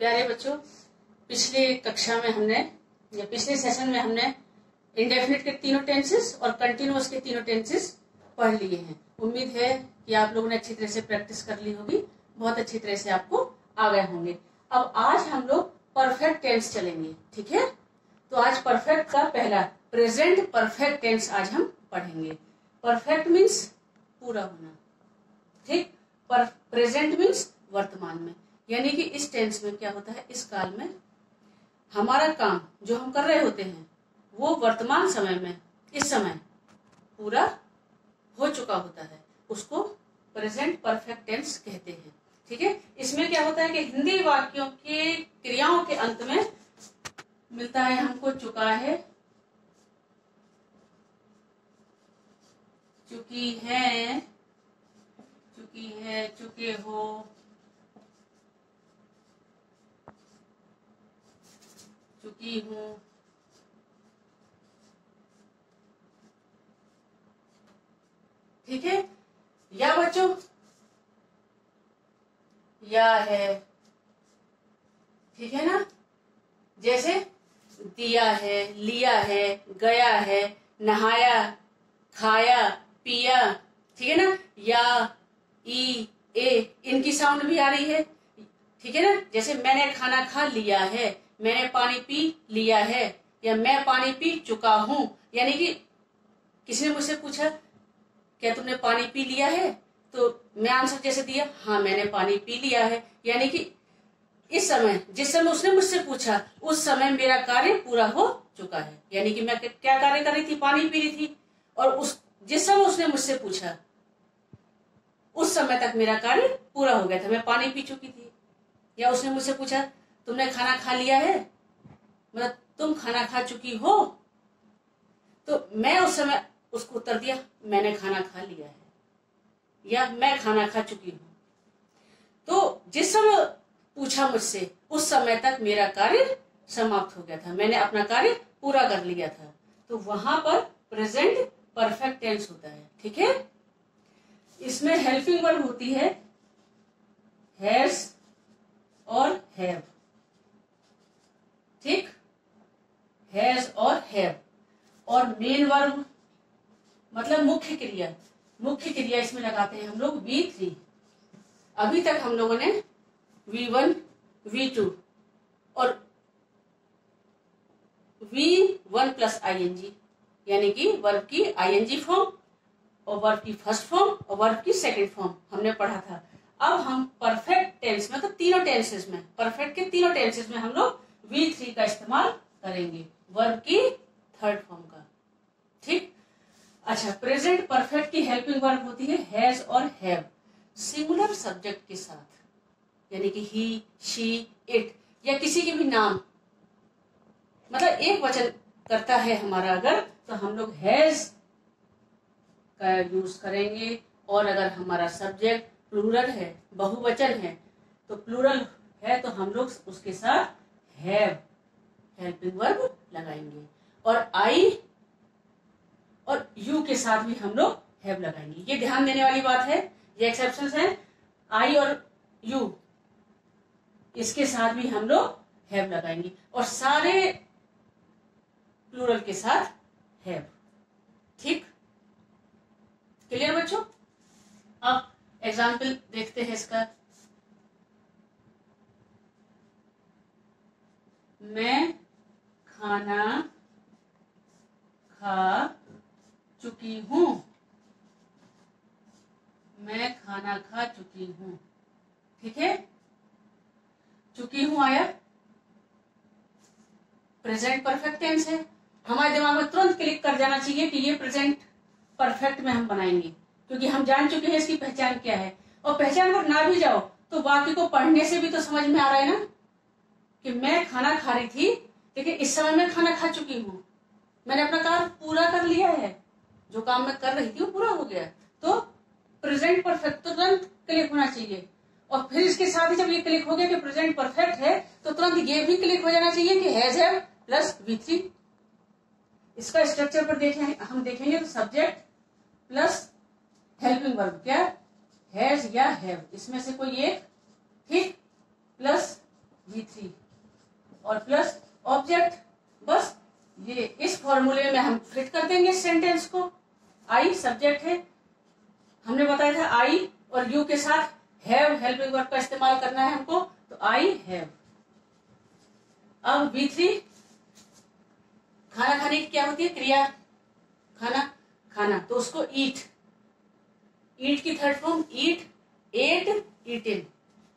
प्यारे बच्चों, पिछले कक्षा में हमने या पिछले सेशन में हमने इंडेफिनिट के तीनों टेंसेस और कंटिन्यूअस के तीनों टेंसेस पढ़ लिए हैं। उम्मीद है कि आप लोगों ने अच्छी तरह से प्रैक्टिस कर ली होगी, बहुत अच्छी तरह से आपको आ गए होंगे। अब आज हम लोग परफेक्ट टेंस चलेंगे, ठीक है। तो आज परफेक्ट का पहला प्रेजेंट परफेक्ट टेंस आज हम पढ़ेंगे। परफेक्ट मीन्स पूरा होना, ठीक। पर प्रेजेंट मीन्स वर्तमान में, यानी कि इस टेंस में क्या होता है, इस काल में हमारा काम जो हम कर रहे होते हैं वो वर्तमान समय में इस समय पूरा हो चुका होता है, उसको प्रेजेंट परफेक्ट टेंस कहते हैं, ठीक है। इसमें क्या होता है कि हिंदी वाक्यों के क्रियाओं के अंत में मिलता है हमको चुका है, चुकी है, चुकी है, चुके हो, चुकी हूं, ठीक है। या बच्चों या है, ठीक है ना। जैसे दिया है, लिया है, गया है, नहाया, खाया, पिया, ठीक है ना। या, ई, ए, इनकी साउंड भी आ रही है, ठीक है ना। जैसे मैंने खाना खा लिया है, मैंने पानी पी लिया है, या मैं पानी पी चुका हूं। यानी कि किसी ने मुझसे पूछा क्या तुमने पानी पी लिया है, तो मैं आंसर जैसे दिया, हाँ मैंने पानी पी लिया है। यानी कि इस समय, जिस समय उसने मुझसे पूछा उस समय मेरा कार्य पूरा हो चुका है। यानी कि मैं क्या कार्य कर रही थी, पानी पी रही थी, और उस जिस समय उसने मुझसे पूछा उस समय तक मेरा कार्य पूरा हो गया था, मैं पानी पी चुकी थी। या उसने मुझसे पूछा तुमने खाना खा लिया है, मतलब तुम खाना खा चुकी हो, तो मैं उस समय उसको उत्तर दिया मैंने खाना खा लिया है, या मैं खाना खा चुकी हूं। तो जिस समय पूछा मुझसे उस समय तक मेरा कार्य समाप्त हो गया था, मैंने अपना कार्य पूरा कर लिया था, तो वहां पर प्रेजेंट परफेक्ट टेंस होता है, ठीक है। इसमें हेल्पिंग वर्ब होती है हैज और हैव, ठीक, हैज और हैव। और मेन वर्ब मतलब मुख्य क्रिया, मुख्य क्रिया इसमें लगाते हैं हम लोग V3। अभी तक हम लोगों ने V1, V2 और V1 प्लस ING, यानी कि वर्ब की ING फॉर्म और वर्ब की फर्स्ट फॉर्म और वर्ब की सेकंड फॉर्म हमने पढ़ा था। अब हम परफेक्ट टेंस में, तो तीनों टेंसेस में, परफेक्ट के तीनों टेंसेस में हम लोग V3 का इस्तेमाल करेंगे, वर्ब की थर्ड फॉर्म का, ठीक। अच्छा, प्रेजेंट परफेक्ट की हेल्पिंग वर्ब होती है हैज और हैव सिंगुलर सब्जेक्ट के साथ, यानी कि ही, शी, इट, या किसी के भी नाम, मतलब एक वचन करता है हमारा अगर, तो हम लोग हैज का यूज करेंगे। और अगर हमारा सब्जेक्ट प्लूरल है, बहुवचन है, तो प्लूरल है तो हम लोग उसके साथ हैव हेल्पिंग वर्ब लगाएंगे। और आई और यू के साथ भी हम लोग हैव लगाएंगे। ये ध्यान देने वाली बात है, ये एक्सेप्शंस है। आई और यू इसके साथ भी हम लोग हैव लगाएंगे, और सारे प्लूरल के साथ हैव, ठीक। क्लियर बच्चों। अब एग्जाम्पल देखते हैं इसका। मैं खाना खा चुकी हूं, मैं खाना खा चुकी हूं, ठीक है। चुकी हूं आया, प्रेजेंट परफेक्ट टेंस है। हमारे दिमाग में तुरंत क्लिक कर जाना चाहिए कि ये प्रेजेंट परफेक्ट में हम बनाएंगे, क्योंकि हम जान चुके हैं इसकी पहचान क्या है। और पहचान पर ना भी जाओ तो वाक्य को पढ़ने से भी तो समझ में आ रहा है ना कि मैं खाना खा रही थी, लेकिन इस समय मैं खाना खा चुकी हूँ, मैंने अपना कार्य पूरा कर लिया है, जो काम मैं कर रही थी वो पूरा हो गया। तो प्रेजेंट परफेक्ट तो तुरंत क्लिक होना चाहिए। और फिर इसके साथ ही जब ये क्लिक हो गया कि प्रेजेंट परफेक्ट है, तो तुरंत ये भी क्लिक हो जाना चाहिए कि हैज हैव प्लस V3। इसका स्ट्रक्चर पर हम देखेंगे तो सब्जेक्ट प्लस हेल्पिंग वर्ब, क्या हैज या हैव, इसमें से कोई एक, ठीक, प्लस V3 और प्लस ऑब्जेक्ट। बस ये इस फॉर्मूले में हम फिट कर देंगे सेंटेंस को। आई सब्जेक्ट है, हमने बताया था आई और यू के साथ हैव हेल्पिंग वर्ब का इस्तेमाल करना है हमको, तो आई हैव। अब V3 खाना खाने की क्या होती है क्रिया, खाना खाना, तो उसको ईट, ईट की थर्ड फॉर्म ईट, एट, ईटेन,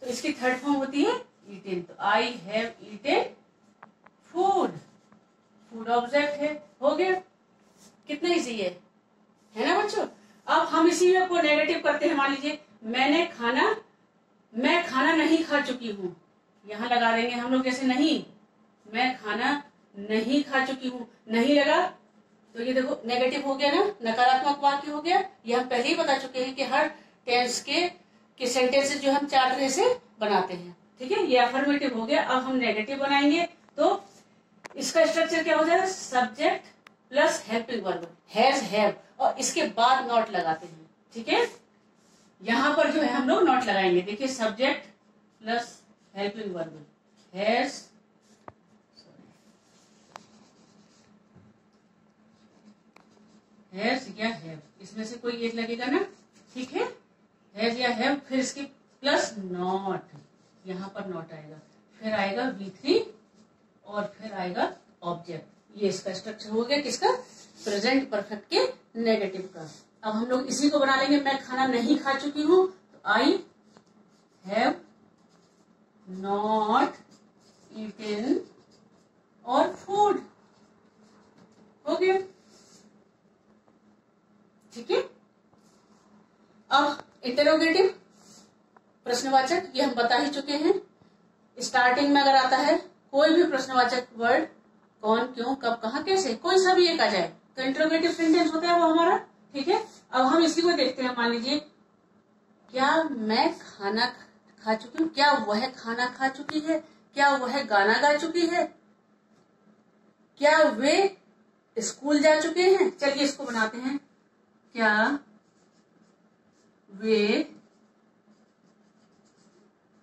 तो इसकी थर्ड फॉर्म होती है ईटेन। तो I have eaten food, food object है, हो गया। कितना इजी है ना बच्चों। अब हम इसी में को नेगेटिव करते हैं। मान लीजिए मैं खाना नहीं खा चुकी हूँ, यहां लगा देंगे हम लोग जैसे नहीं, मैं खाना नहीं खा चुकी हूँ, नहीं लगा तो ये देखो नेगेटिव हो गया ना, नकारात्मक वाक्य हो गया। ये हम पहले ही बता चुके हैं कि हर टेंस के सेंटेंसेस जो हम 4 तरह से बनाते हैं, ठीक है। ये अफर्मेटिव हो गया। अब हम नेगेटिव बनाएंगे तो इसका स्ट्रक्चर क्या हो जाएगा, subject plus helping verb, has have, और इसके बाद नॉट लगाते हैं, ठीक है। यहां पर जो है हम लोग नॉट लगाएंगे, देखिए subject plus helping verb, has, has या हैव, इसमें से कोई एक लगेगा ना, ठीक है। हैज या हैव, फिर इसके प्लस नॉट, यहां पर नॉट आएगा, फिर आएगा V3 और फिर आएगा ऑब्जेक्ट। ये इसका स्ट्रक्चर हो गया किसका, प्रेजेंट परफेक्ट के नेगेटिव का। अब हम लोग इसी को बना लेंगे, मैं खाना नहीं खा चुकी हूं, तो आई हैव नॉट ईटेन और फूड, हो गया, ठीक है। अब इंटरोगेटिव प्रश्नवाचक, ये हम बता ही चुके हैं। स्टार्टिंग में अगर आता है कोई भी प्रश्नवाचक वर्ड, कौन, क्यों, कब, कहां, कैसे, कोई सा भी एक आ जाए तो इंटरोगेटिव सेंटेंस होता है वो हमारा, ठीक है। अब हम इसी को देखते हैं। मान लीजिए क्या मैं खाना खा चुकी हूँ, क्या वह खाना खा चुकी है, क्या वह गाना गा चुकी है, क्या वे स्कूल जा चुके हैं। चलिए इसको बनाते हैं, क्या वे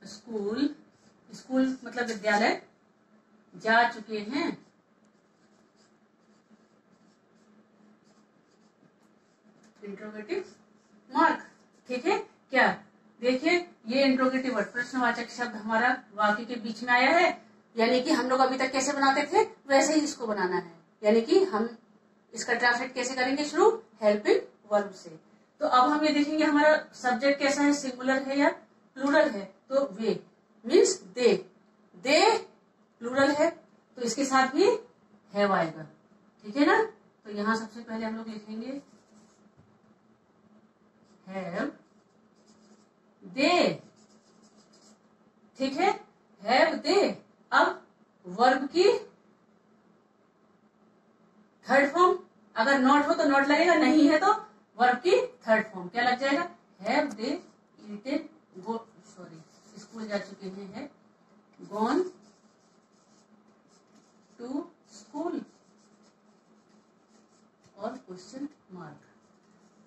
स्कूल, स्कूल मतलब विद्यालय जा चुके हैं। इंट्रोगेटिव मार्क, ठीक है। क्या देखिए ये इंट्रोगेटिव वर्ड प्रश्नवाचक शब्द हमारा वाक्य के बीच में आया है, यानी कि हम लोग अभी तक कैसे बनाते थे वैसे ही इसको बनाना है। यानी कि हम इसका ट्रांसलेट कैसे करेंगे, शुरू हेल्पिंग वर्ब से। तो अब हम ये देखेंगे हमारा सब्जेक्ट कैसा है, सिंगुलर है या प्लूरल है। तो वे मीन्स दे, दे प्लूरल है तो इसके साथ भी हैव आएगा, ठीक है ना। तो यहां सबसे पहले हम लोग लिखेंगे हैव दे, ठीक है, हैव दे। अब वर्ब की थर्ड फॉर्म, अगर नॉट हो तो नॉट लगेगा, नहीं है तो वर्ब की थर्ड फॉर्म क्या लग जाएगा, हैव दे ईटेन, स्कूल जा चुके हैं, है गॉन टू स्कूल और question mark.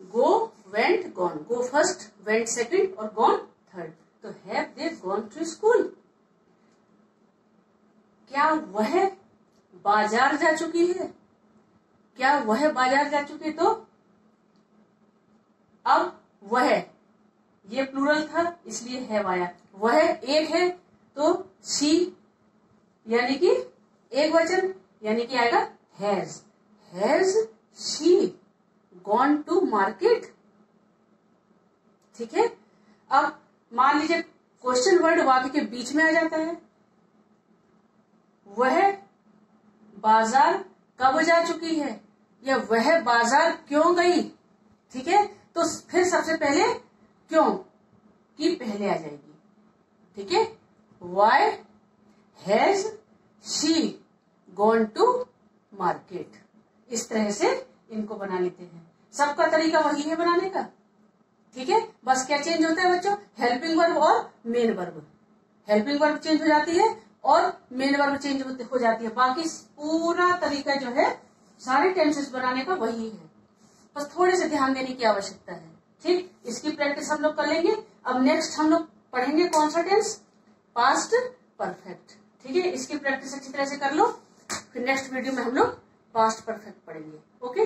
Go, went, gone, go first, went second और गॉन थर्ड। तो have they gone to school. क्या वह बाजार जा चुकी है, क्या वह बाजार जा चुकी, तो अब वह, ये प्लूरल था इसलिए हैव आया, वह एक है तो शी यानी कि एक वचन, यानी कि आएगा has she gone to market, ठीक है। अब मान लीजिए क्वेश्चन वर्ड वाक्य के बीच में आ जाता है, वह बाजार कब जा चुकी है या वह बाजार क्यों गई, ठीक है। तो फिर सबसे पहले क्यों की पहले आ जाएगी, ठीक है। Why has she gone to market, इस तरह से इनको बना लेते हैं। सबका तरीका वही है बनाने का, ठीक है। बस क्या चेंज होता है बच्चों, हेल्पिंग वर्ब और main verb, helping verb change हो जाती है और मेन वर्ब चेंज हो जाती है। बाकी पूरा तरीका जो है सारे टेंसेस बनाने का वही है, बस थोड़े से ध्यान देने की आवश्यकता है, ठीक। इसकी प्रैक्टिस हम लोग कर लेंगे। अब नेक्स्ट हम लोग पढ़ेंगे कौन सा टेंस, पास्ट परफेक्ट। ठीक है, इसकी प्रैक्टिस अच्छी तरह से कर लो, फिर नेक्स्ट वीडियो में हम लोग पास्ट परफेक्ट पढ़ेंगे। ओके।